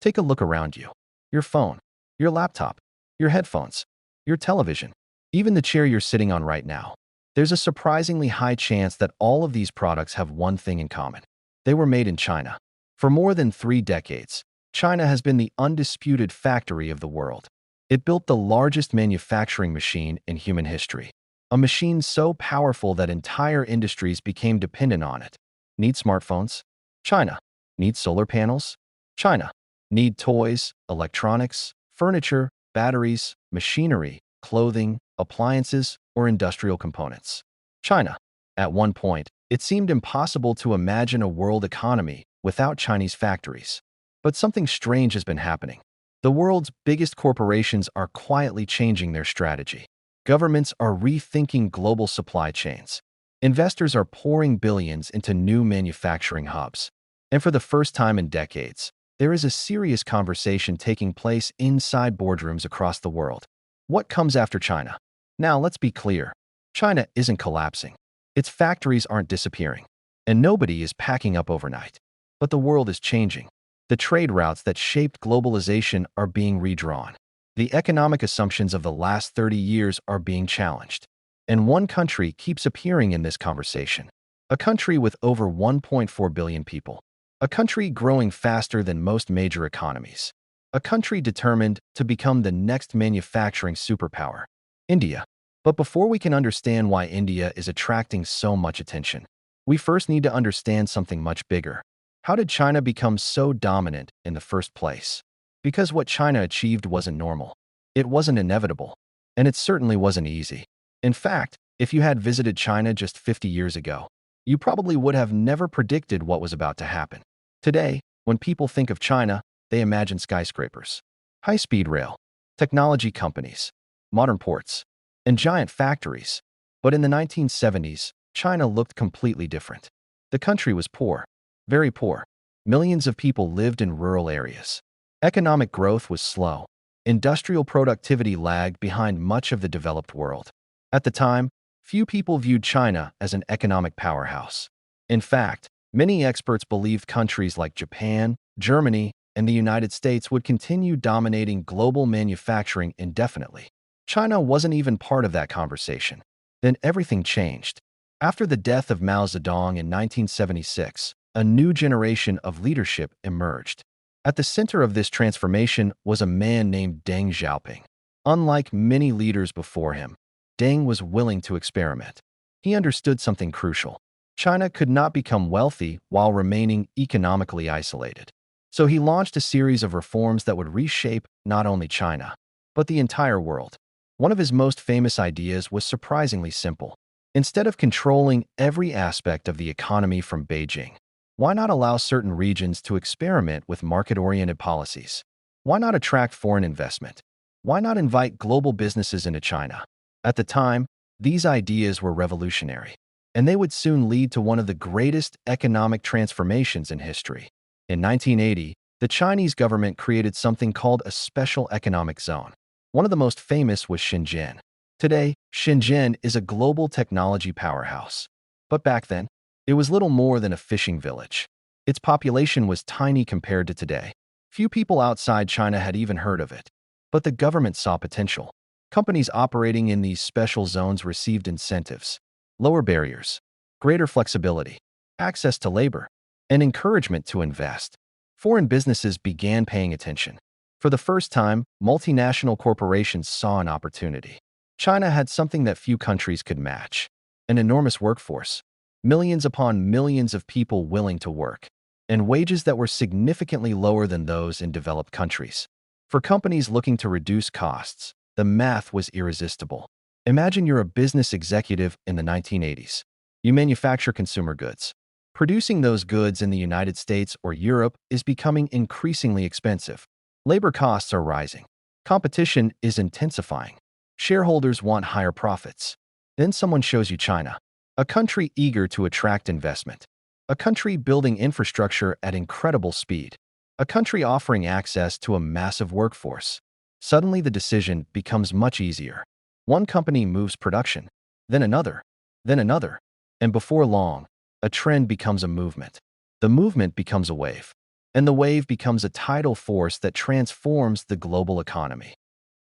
Take a look around you. Your phone, your laptop, your headphones, your television, even the chair you're sitting on right now. There's a surprisingly high chance that all of these products have one thing in common. They were made in China. For more than 3 decades, China has been the undisputed factory of the world. It built the largest manufacturing machine in human history. A machine so powerful that entire industries became dependent on it. Need smartphones? China. Need solar panels? China. Need toys, electronics, furniture, batteries, machinery, clothing, appliances, or industrial components? China. At one point, it seemed impossible to imagine a world economy without Chinese factories. But something strange has been happening. The world's biggest corporations are quietly changing their strategy. Governments are rethinking global supply chains. Investors are pouring billions into new manufacturing hubs. And for the first time in decades, there is a serious conversation taking place inside boardrooms across the world. What comes after China? Now, let's be clear. China isn't collapsing. Its factories aren't disappearing. And nobody is packing up overnight. But the world is changing. The trade routes that shaped globalization are being redrawn. The economic assumptions of the last 30 years are being challenged. And one country keeps appearing in this conversation. A country with over 1.4 billion people. A country growing faster than most major economies. A country determined to become the next manufacturing superpower. India. But before we can understand why India is attracting so much attention, we first need to understand something much bigger. How did China become so dominant in the first place? Because what China achieved wasn't normal. It wasn't inevitable. And it certainly wasn't easy. In fact, if you had visited China just 50 years ago, you probably would have never predicted what was about to happen. Today, when people think of China, they imagine skyscrapers, high-speed rail, technology companies, modern ports, and giant factories. But in the 1970s, China looked completely different. The country was poor. Very poor. Millions of people lived in rural areas. Economic growth was slow. Industrial productivity lagged behind much of the developed world. At the time, few people viewed China as an economic powerhouse. In fact, many experts believed countries like Japan, Germany, and the United States would continue dominating global manufacturing indefinitely. China wasn't even part of that conversation. Then everything changed. After the death of Mao Zedong in 1976, a new generation of leadership emerged. At the center of this transformation was a man named Deng Xiaoping. Unlike many leaders before him, Deng was willing to experiment. He understood something crucial. China could not become wealthy while remaining economically isolated. So he launched a series of reforms that would reshape not only China, but the entire world. One of his most famous ideas was surprisingly simple. Instead of controlling every aspect of the economy from Beijing, why not allow certain regions to experiment with market-oriented policies? Why not attract foreign investment? Why not invite global businesses into China? At the time, these ideas were revolutionary, and they would soon lead to one of the greatest economic transformations in history. In 1980, the Chinese government created something called a special economic zone. One of the most famous was Shenzhen. Today, Shenzhen is a global technology powerhouse. But back then, it was little more than a fishing village. Its population was tiny compared to today. Few people outside China had even heard of it. But the government saw potential. Companies operating in these special zones received incentives, lower barriers, greater flexibility, access to labor, and encouragement to invest. Foreign businesses began paying attention. For the first time, multinational corporations saw an opportunity. China had something that few countries could match: an enormous workforce, millions upon millions of people willing to work, and wages that were significantly lower than those in developed countries. For companies looking to reduce costs, the math was irresistible. Imagine you're a business executive in the 1980s. You manufacture consumer goods. Producing those goods in the United States or Europe is becoming increasingly expensive. Labor costs are rising. Competition is intensifying. Shareholders want higher profits. Then someone shows you China, a country eager to attract investment, a country building infrastructure at incredible speed, a country offering access to a massive workforce. Suddenly the decision becomes much easier. One company moves production, then another, and before long, a trend becomes a movement. The movement becomes a wave. and the wave becomes a tidal force that transforms the global economy.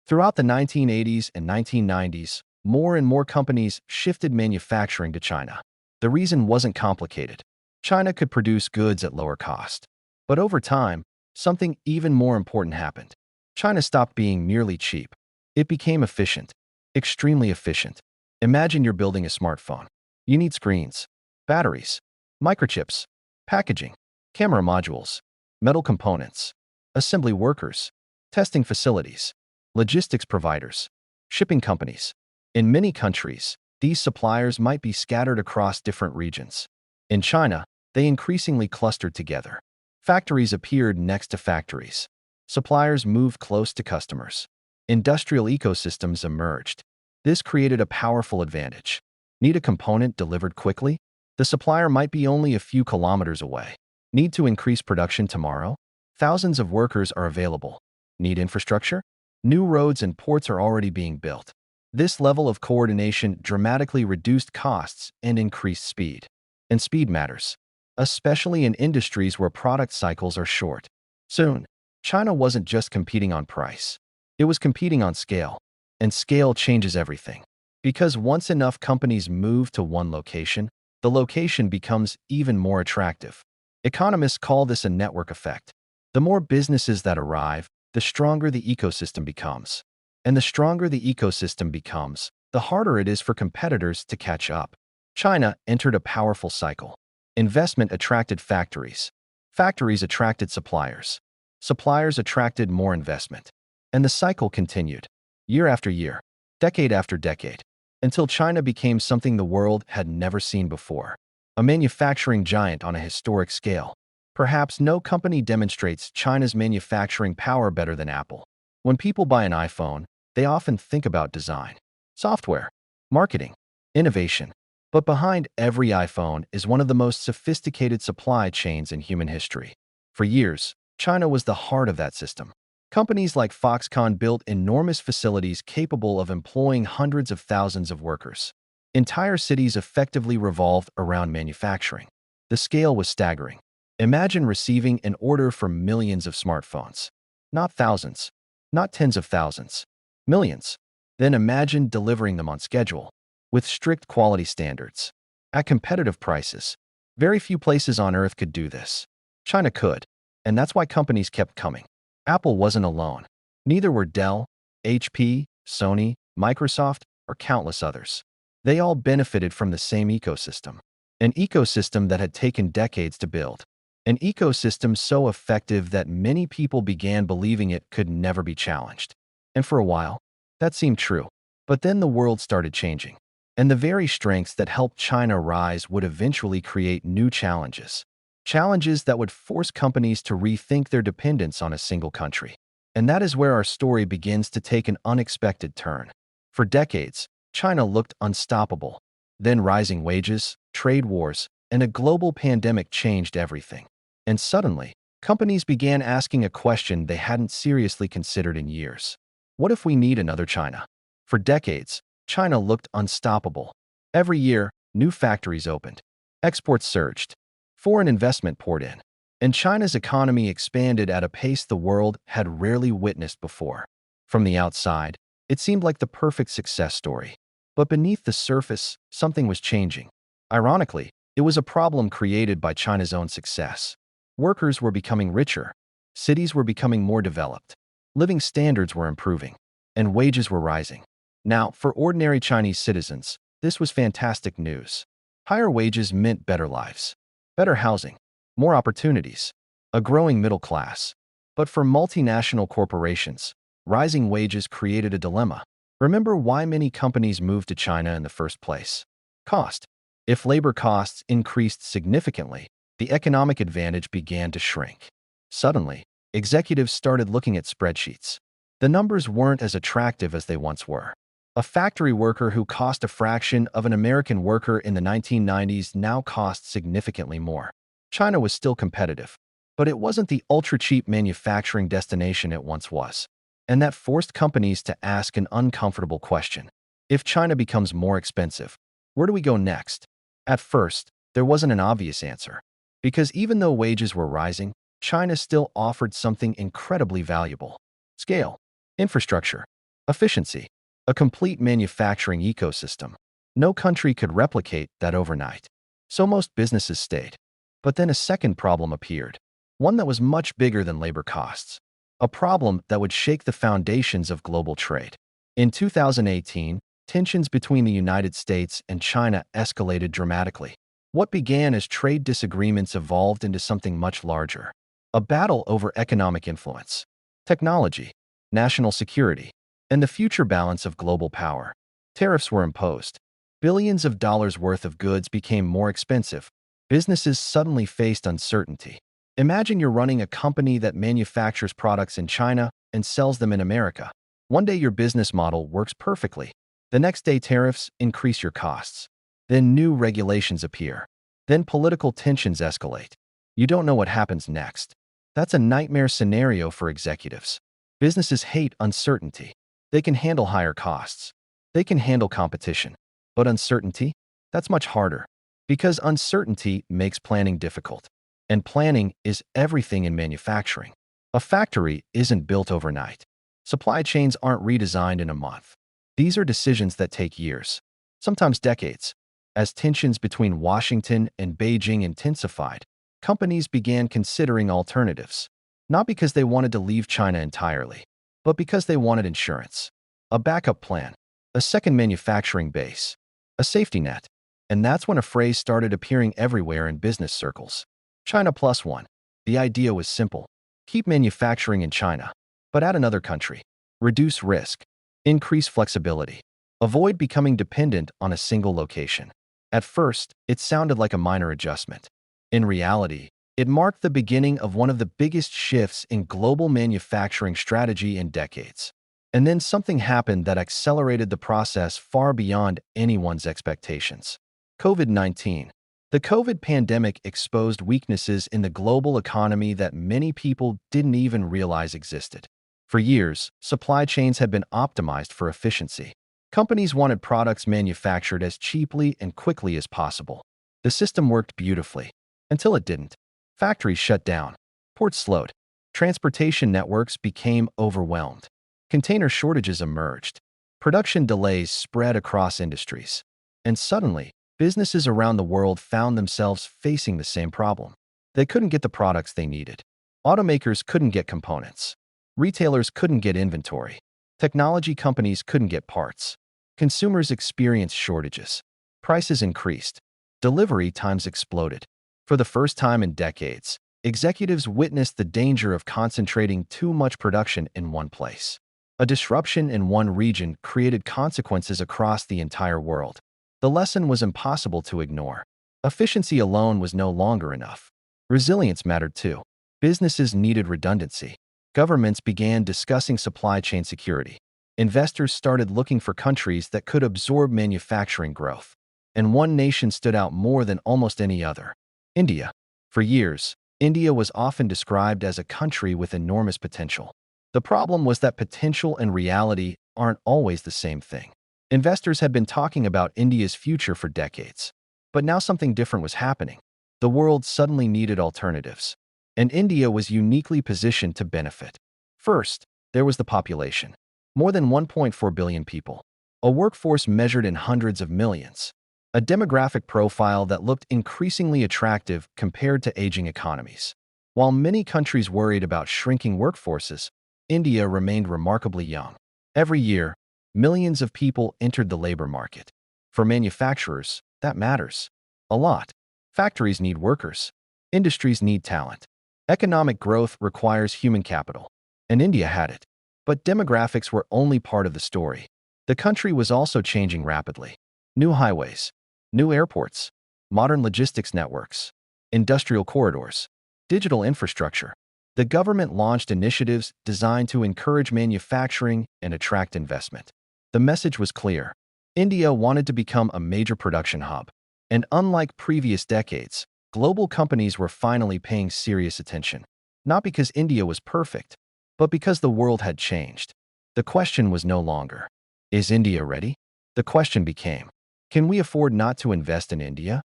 Throughout the 1980s and 1990s, more and more companies shifted manufacturing to China. The reason wasn't complicated. China could produce goods at lower cost. But over time, something even more important happened. China stopped being merely cheap. It became efficient, extremely efficient. Imagine you're building a smartphone. You need screens, batteries, microchips, packaging, camera modules, metal components, assembly workers, testing facilities, logistics providers, shipping companies. In many countries, these suppliers might be scattered across different regions. In China, they increasingly clustered together. Factories appeared next to factories. Suppliers moved close to customers. Industrial ecosystems emerged. This created a powerful advantage. Need a component delivered quickly? The supplier might be only a few kilometers away. Need to increase production tomorrow? Thousands of workers are available. Need infrastructure? New roads and ports are already being built. This level of coordination dramatically reduced costs and increased speed. And speed matters, especially in industries where product cycles are short. Soon, China wasn't just competing on price. It was competing on scale. And scale changes everything. Because once enough companies move to one location, the location becomes even more attractive. Economists call this a network effect. The more businesses that arrive, the stronger the ecosystem becomes. And the stronger the ecosystem becomes, the harder it is for competitors to catch up. China entered a powerful cycle. Investment attracted factories. Factories attracted suppliers. Suppliers attracted more investment. And the cycle continued, year after year, decade after decade, until China became something the world had never seen before. A manufacturing giant on a historic scale. Perhaps no company demonstrates China's manufacturing power better than Apple. When people buy an iPhone, they often think about design, software, marketing, innovation. But behind every iPhone is one of the most sophisticated supply chains in human history. For years, China was the heart of that system. Companies like Foxconn built enormous facilities capable of employing hundreds of thousands of workers. Entire cities effectively revolved around manufacturing. The scale was staggering. Imagine receiving an order for millions of smartphones. Not thousands, not tens of thousands, millions. Then imagine delivering them on schedule, with strict quality standards, at competitive prices. Very few places on Earth could do this. China could, and that's why companies kept coming. Apple wasn't alone. Neither were Dell, HP, Sony, Microsoft, or countless others. They all benefited from the same ecosystem. An ecosystem that had taken decades to build. An ecosystem so effective that many people began believing it could never be challenged. And for a while, that seemed true. But then the world started changing. And the very strengths that helped China rise would eventually create new challenges. Challenges that would force companies to rethink their dependence on a single country. And that is where our story begins to take an unexpected turn. For decades, China looked unstoppable. Then rising wages, trade wars, and a global pandemic changed everything. And suddenly, companies began asking a question they hadn't seriously considered in years. What if we need another China? For decades, China looked unstoppable. Every year, new factories opened. Exports surged. Foreign investment poured in. And China's economy expanded at a pace the world had rarely witnessed before. From the outside, it seemed like the perfect success story. But beneath the surface, something was changing. Ironically, it was a problem created by China's own success. Workers were becoming richer. Cities were becoming more developed. Living standards were improving. And wages were rising. Now, for ordinary Chinese citizens, this was fantastic news. Higher wages meant better lives. Better housing, more opportunities, a growing middle class. But for multinational corporations, rising wages created a dilemma. Remember why many companies moved to China in the first place? Cost. If labor costs increased significantly, the economic advantage began to shrink. Suddenly, executives started looking at spreadsheets. The numbers weren't as attractive as they once were. A factory worker who cost a fraction of an American worker in the 1990s now costs significantly more. China was still competitive, but it wasn't the ultra-cheap manufacturing destination it once was. And that forced companies to ask an uncomfortable question. If China becomes more expensive, where do we go next? At first, there wasn't an obvious answer. Because even though wages were rising, China still offered something incredibly valuable: scale, infrastructure, efficiency, a complete manufacturing ecosystem. No country could replicate that overnight. So most businesses stayed. But then a second problem appeared, one that was much bigger than labor costs, a problem that would shake the foundations of global trade. In 2018, tensions between the United States and China escalated dramatically. What began as trade disagreements evolved into something much larger: a battle over economic influence, technology, national security, and the future balance of global power. Tariffs were imposed. Billions of dollars worth of goods became more expensive. Businesses suddenly faced uncertainty. Imagine you're running a company that manufactures products in China and sells them in America. One day your business model works perfectly. The next day tariffs increase your costs. Then new regulations appear. Then political tensions escalate. You don't know what happens next. That's a nightmare scenario for executives. Businesses hate uncertainty. They can handle higher costs. They can handle competition. But uncertainty? That's much harder. Because uncertainty makes planning difficult. And planning is everything in manufacturing. A factory isn't built overnight. Supply chains aren't redesigned in a month. These are decisions that take years, sometimes decades. As tensions between Washington and Beijing intensified, companies began considering alternatives, not because they wanted to leave China entirely, but because they wanted insurance, a backup plan, a second manufacturing base, a safety net. And that's when a phrase started appearing everywhere in business circles: China plus one. The idea was simple: keep manufacturing in China, but add another country. Reduce risk, increase flexibility, avoid becoming dependent on a single location. At first, it sounded like a minor adjustment. In reality, it marked the beginning of one of the biggest shifts in global manufacturing strategy in decades. And then something happened that accelerated the process far beyond anyone's expectations. COVID-19. The COVID pandemic exposed weaknesses in the global economy that many people didn't even realize existed. For years, supply chains had been optimized for efficiency. Companies wanted products manufactured as cheaply and quickly as possible. The system worked beautifully, until it didn't. Factories shut down. Ports slowed. Transportation networks became overwhelmed. Container shortages emerged. Production delays spread across industries. And suddenly, businesses around the world found themselves facing the same problem. They couldn't get the products they needed. Automakers couldn't get components. Retailers couldn't get inventory. Technology companies couldn't get parts. Consumers experienced shortages. Prices increased. Delivery times exploded. For the first time in decades, executives witnessed the danger of concentrating too much production in one place. A disruption in one region created consequences across the entire world. The lesson was impossible to ignore. Efficiency alone was no longer enough. Resilience mattered too. Businesses needed redundancy. Governments began discussing supply chain security. Investors started looking for countries that could absorb manufacturing growth. And one nation stood out more than almost any other: India. For years, India was often described as a country with enormous potential. The problem was that potential and reality aren't always the same thing. Investors had been talking about India's future for decades. But now something different was happening. The world suddenly needed alternatives. And India was uniquely positioned to benefit. First, there was the population. More than 1.4 billion people. A workforce measured in hundreds of millions. A demographic profile that looked increasingly attractive compared to aging economies. While many countries worried about shrinking workforces, India remained remarkably young. Every year, millions of people entered the labor market. For manufacturers, that matters a lot. Factories need workers. Industries need talent. Economic growth requires human capital. And India had it. But demographics were only part of the story. The country was also changing rapidly. New highways, new airports, modern logistics networks, industrial corridors, digital infrastructure. The government launched initiatives designed to encourage manufacturing and attract investment. The message was clear. India wanted to become a major production hub. And unlike previous decades, global companies were finally paying serious attention. Not because India was perfect, but because the world had changed. The question was no longer, is India ready? The question became, can we afford not to invest in India?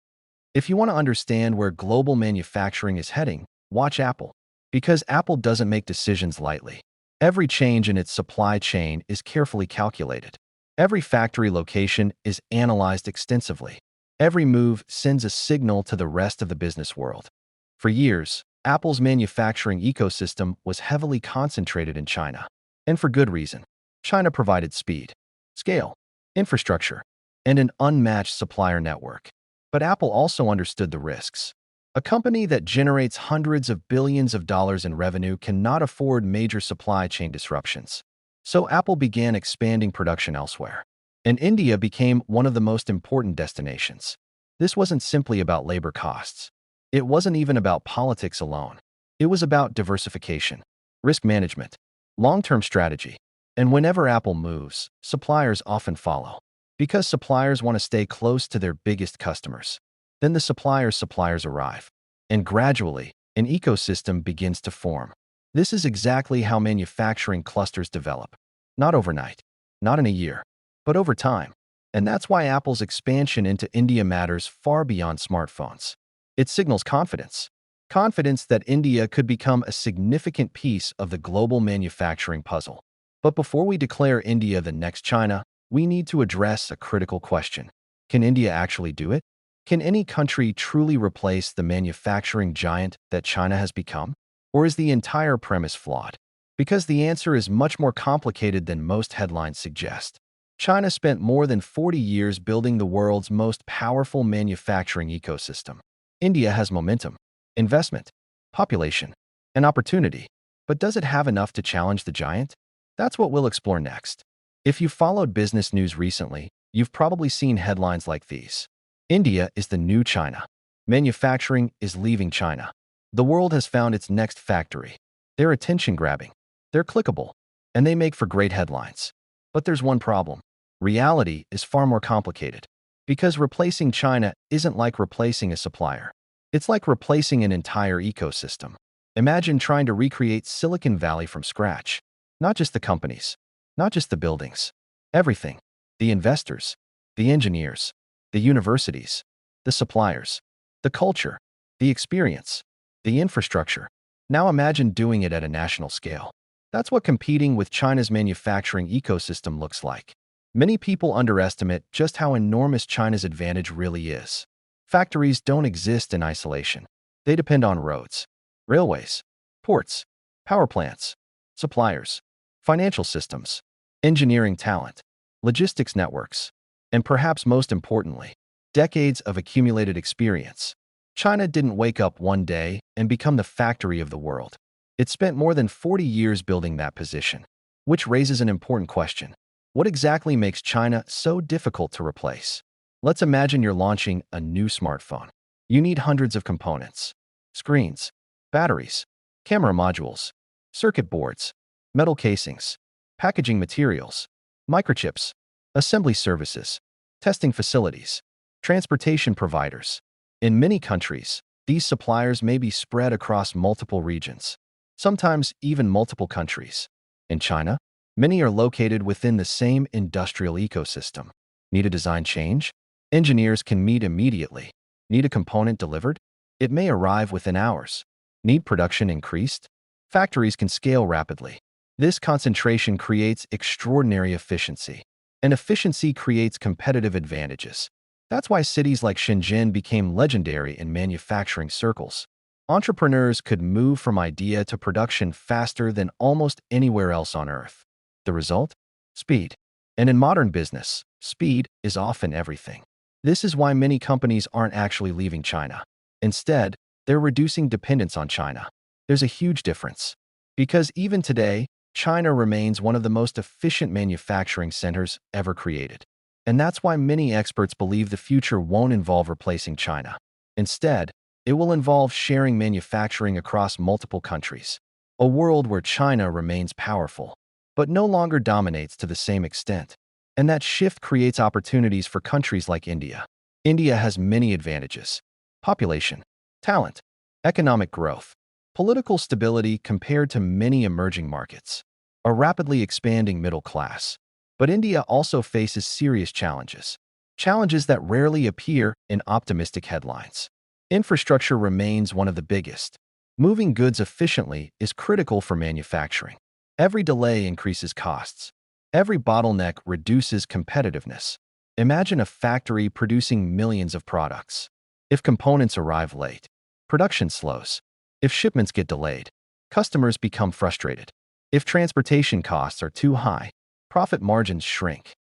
If you want to understand where global manufacturing is heading, watch Apple. Because Apple doesn't make decisions lightly. Every change in its supply chain is carefully calculated. Every factory location is analyzed extensively. Every move sends a signal to the rest of the business world. For years, Apple's manufacturing ecosystem was heavily concentrated in China. And for good reason. China provided speed, scale, infrastructure, and an unmatched supplier network. But Apple also understood the risks. A company that generates hundreds of billions of dollars in revenue cannot afford major supply chain disruptions. So Apple began expanding production elsewhere. And India became one of the most important destinations. This wasn't simply about labor costs. It wasn't even about politics alone. It was about diversification, risk management, long-term strategy. And whenever Apple moves, suppliers often follow. Because suppliers want to stay close to their biggest customers. Then the suppliers arrive. And gradually, an ecosystem begins to form. This is exactly how manufacturing clusters develop. Not overnight, not in a year, but over time. And that's why Apple's expansion into India matters far beyond smartphones. It signals confidence. Confidence that India could become a significant piece of the global manufacturing puzzle. But before we declare India the next China, we need to address a critical question. Can India actually do it? Can any country truly replace the manufacturing giant that China has become? Or is the entire premise flawed? Because the answer is much more complicated than most headlines suggest. China spent more than 40 years building the world's most powerful manufacturing ecosystem. India has momentum, investment, population, and opportunity. But does it have enough to challenge the giant? That's what we'll explore next. If you followed business news recently, you've probably seen headlines like these. India is the new China. Manufacturing is leaving China. The world has found its next factory. They're attention-grabbing. They're clickable. And they make for great headlines. But there's one problem. Reality is far more complicated. Because replacing China isn't like replacing a supplier. It's like replacing an entire ecosystem. Imagine trying to recreate Silicon Valley from scratch. Not just the companies, not just the buildings. Everything. The investors, the engineers, the universities, the suppliers, the culture, the experience, the infrastructure. Now imagine doing it at a national scale. That's what competing with China's manufacturing ecosystem looks like. Many people underestimate just how enormous China's advantage really is. Factories don't exist in isolation. They depend on roads, railways, ports, power plants, suppliers, financial systems, engineering talent, logistics networks, and perhaps most importantly, decades of accumulated experience. China didn't wake up one day and become the factory of the world. It spent more than 40 years building that position, which raises an important question. What exactly makes China so difficult to replace? Let's imagine you're launching a new smartphone. You need hundreds of components: screens, batteries, camera modules, circuit boards, metal casings, packaging materials, microchips, assembly services, testing facilities, transportation providers. In many countries, these suppliers may be spread across multiple regions, sometimes even multiple countries. In China, many are located within the same industrial ecosystem. Need a design change? Engineers can meet immediately. Need a component delivered? It may arrive within hours. Need production increased? Factories can scale rapidly. This concentration creates extraordinary efficiency. And efficiency creates competitive advantages. That's why cities like Shenzhen became legendary in manufacturing circles. Entrepreneurs could move from idea to production faster than almost anywhere else on Earth. The result? Speed. And in modern business, speed is often everything. This is why many companies aren't actually leaving China. Instead, they're reducing dependence on China. There's a huge difference. Because even today, China remains one of the most efficient manufacturing centers ever created. And that's why many experts believe the future won't involve replacing China. Instead, it will involve sharing manufacturing across multiple countries. A world where China remains powerful, but no longer dominates to the same extent. And that shift creates opportunities for countries like India. India has many advantages: population, talent, economic growth, political stability compared to many emerging markets, a rapidly expanding middle class. But India also faces serious challenges that rarely appear in optimistic headlines. Infrastructure remains one of the biggest. Moving goods efficiently is critical for manufacturing. Every delay increases costs. Every bottleneck reduces competitiveness. Imagine a factory producing millions of products. If components arrive late, production slows. If shipments get delayed, customers become frustrated. If transportation costs are too high, profit margins shrink.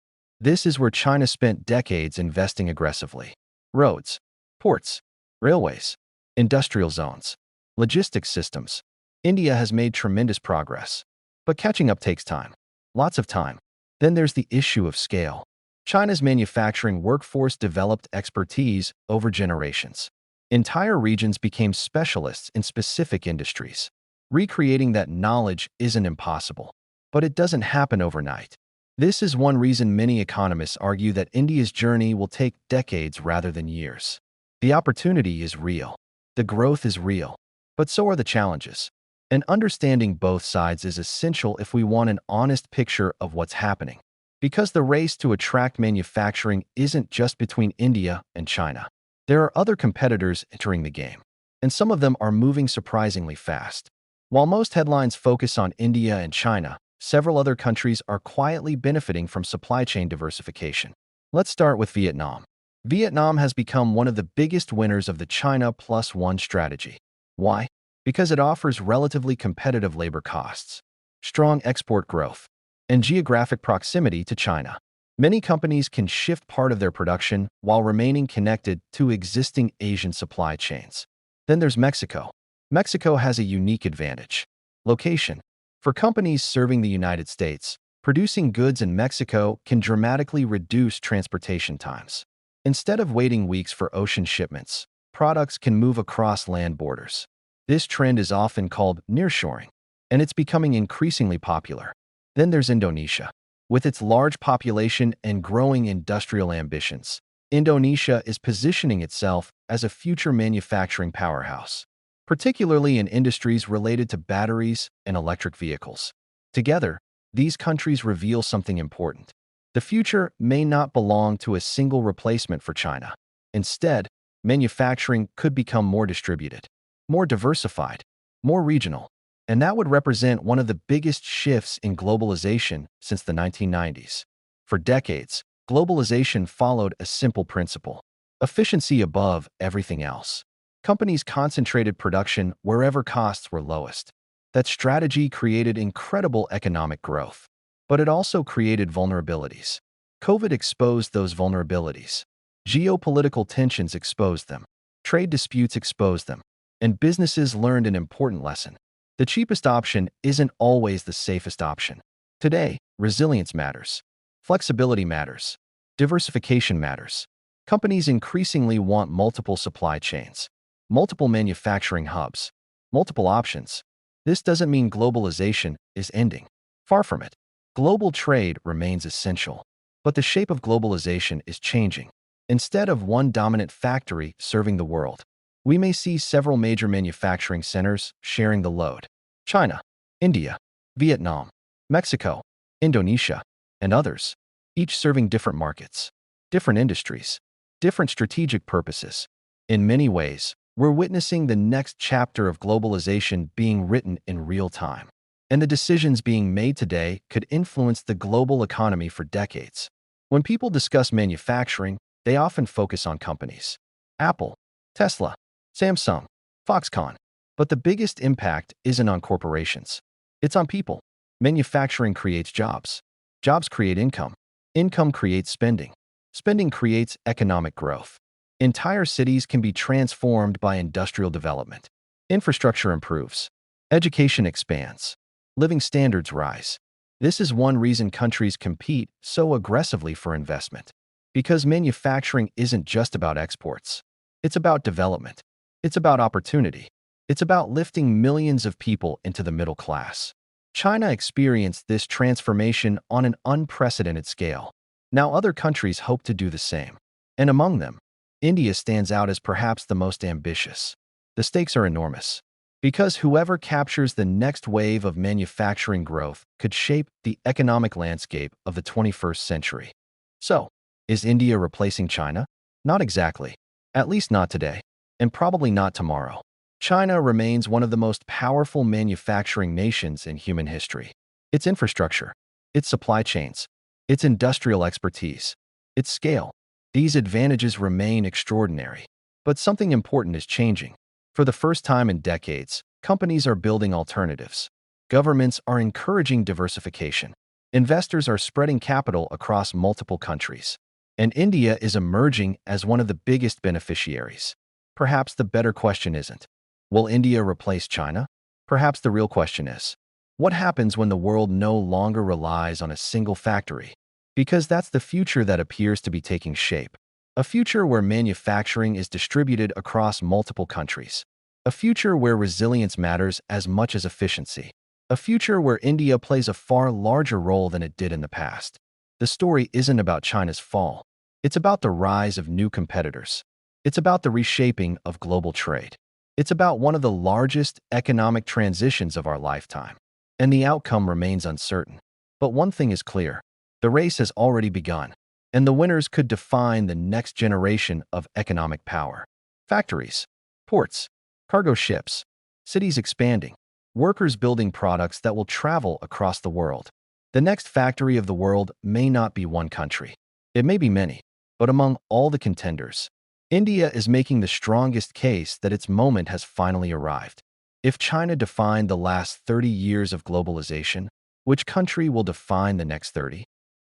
This is where China spent decades investing aggressively. Roads, ports, railways, industrial zones, logistics systems. India has made tremendous progress. But catching up takes time. Lots of time. Then there's the issue of scale. China's manufacturing workforce developed expertise over generations. Entire regions became specialists in specific industries. Recreating that knowledge isn't impossible, but it doesn't happen overnight. This is one reason many economists argue that India's journey will take decades rather than years. The opportunity is real. The growth is real. But so are the challenges. And understanding both sides is essential if we want an honest picture of what's happening. Because the race to attract manufacturing isn't just between India and China. There are other competitors entering the game, and some of them are moving surprisingly fast. While most headlines focus on India and China, several other countries are quietly benefiting from supply chain diversification. Let's start with Vietnam. Vietnam has become one of the biggest winners of the China Plus One strategy. Why? Because it offers relatively competitive labor costs, strong export growth, and geographic proximity to China. Many companies can shift part of their production while remaining connected to existing Asian supply chains. Then there's Mexico. Mexico has a unique advantage. Location. For companies serving the United States, producing goods in Mexico can dramatically reduce transportation times. Instead of waiting weeks for ocean shipments, products can move across land borders. This trend is often called nearshoring, and it's becoming increasingly popular. Then there's Indonesia. With its large population and growing industrial ambitions, Indonesia is positioning itself as a future manufacturing powerhouse, particularly in industries related to batteries and electric vehicles. Together, these countries reveal something important. The future may not belong to a single replacement for China. Instead, manufacturing could become more distributed, more diversified, more regional, and that would represent one of the biggest shifts in globalization since the 1990s. For decades, globalization followed a simple principle: efficiency above everything else. Companies concentrated production wherever costs were lowest. That strategy created incredible economic growth, but it also created vulnerabilities. COVID exposed those vulnerabilities. Geopolitical tensions exposed them. Trade disputes exposed them. And businesses learned an important lesson. The cheapest option isn't always the safest option. Today, resilience matters. Flexibility matters. Diversification matters. Companies increasingly want multiple supply chains, multiple manufacturing hubs, multiple options. This doesn't mean globalization is ending. Far from it. Global trade remains essential. But the shape of globalization is changing. Instead of one dominant factory serving the world, we may see several major manufacturing centers sharing the load. China, India, Vietnam, Mexico, Indonesia, and others, each serving different markets, different industries, different strategic purposes. In many ways, we're witnessing the next chapter of globalization being written in real time. And the decisions being made today could influence the global economy for decades. When people discuss manufacturing, they often focus on companies: Apple, Tesla, Samsung, Foxconn. But the biggest impact isn't on corporations. It's on people. Manufacturing creates jobs. Jobs create income. Income creates spending. Spending creates economic growth. Entire cities can be transformed by industrial development. Infrastructure improves. Education expands. Living standards rise. This is one reason countries compete so aggressively for investment. Because manufacturing isn't just about exports. It's about development. It's about opportunity. It's about lifting millions of people into the middle class. China experienced this transformation on an unprecedented scale. Now other countries hope to do the same. And among them, India stands out as perhaps the most ambitious. The stakes are enormous. Because whoever captures the next wave of manufacturing growth could shape the economic landscape of the 21st century. So, is India replacing China? Not exactly. At least not today. And probably not tomorrow. China remains one of the most powerful manufacturing nations in human history. Its infrastructure, its supply chains, its industrial expertise, its scale, these advantages remain extraordinary. But something important is changing. For the first time in decades, companies are building alternatives. Governments are encouraging diversification. Investors are spreading capital across multiple countries. And India is emerging as one of the biggest beneficiaries. Perhaps the better question isn't, will India replace China? Perhaps the real question is, what happens when the world no longer relies on a single factory? Because that's the future that appears to be taking shape. A future where manufacturing is distributed across multiple countries. A future where resilience matters as much as efficiency. A future where India plays a far larger role than it did in the past. The story isn't about China's fall. It's about the rise of new competitors. It's about the reshaping of global trade. It's about one of the largest economic transitions of our lifetime. And the outcome remains uncertain. But one thing is clear. The race has already begun. And the winners could define the next generation of economic power. Factories, ports, cargo ships, cities expanding, workers building products that will travel across the world. The next factory of the world may not be one country. It may be many, but among all the contenders, India is making the strongest case that its moment has finally arrived. If China defined the last 30 years of globalization, which country will define the next 30?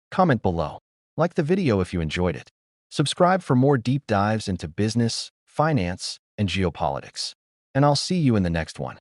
Comment below. Like the video if you enjoyed it. Subscribe for more deep dives into business, finance, and geopolitics. And I'll see you in the next one.